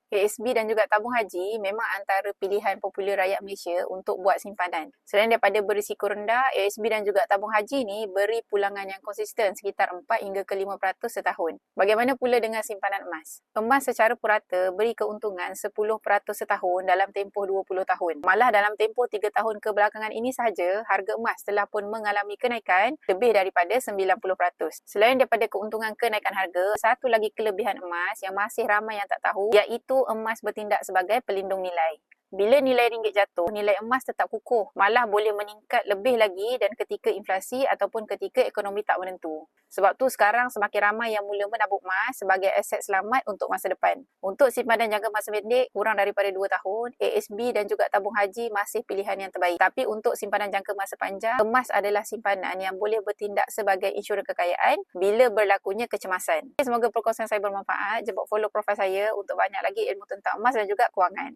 ASB dan juga tabung haji memang antara pilihan popular rakyat Malaysia untuk buat simpanan. Selain daripada berisiko rendah, ASB dan juga tabung haji ni beri pulangan yang konsisten sekitar 4 hingga ke 5% setahun. Bagaimana pula dengan simpanan emas? Emas secara purata beri keuntungan 10% setahun dalam tempoh 20 tahun. Malah dalam tempoh 3 tahun kebelakangan ini sahaja, harga emas telah pun mengalami kenaikan lebih daripada 90%. Selain daripada keuntungan kenaikan harga, satu lagi kelebihan emas yang masih ramai yang tak tahu, iaitu emas bertindak sebagai pelindung nilai. Bila nilai ringgit jatuh, nilai emas tetap kukuh, malah boleh meningkat lebih lagi dan ketika inflasi ataupun ketika ekonomi tak menentu. Sebab tu sekarang semakin ramai yang mula menabung emas sebagai aset selamat untuk masa depan. Untuk simpanan jangka masa pendek kurang daripada 2 tahun, ASB dan juga tabung haji masih pilihan yang terbaik. Tapi untuk simpanan jangka masa panjang, emas adalah simpanan yang boleh bertindak sebagai insurans kekayaan bila berlakunya kecemasan. Semoga perkongsian saya bermanfaat. Jemput follow profil saya untuk banyak lagi ilmu tentang emas dan juga kewangan.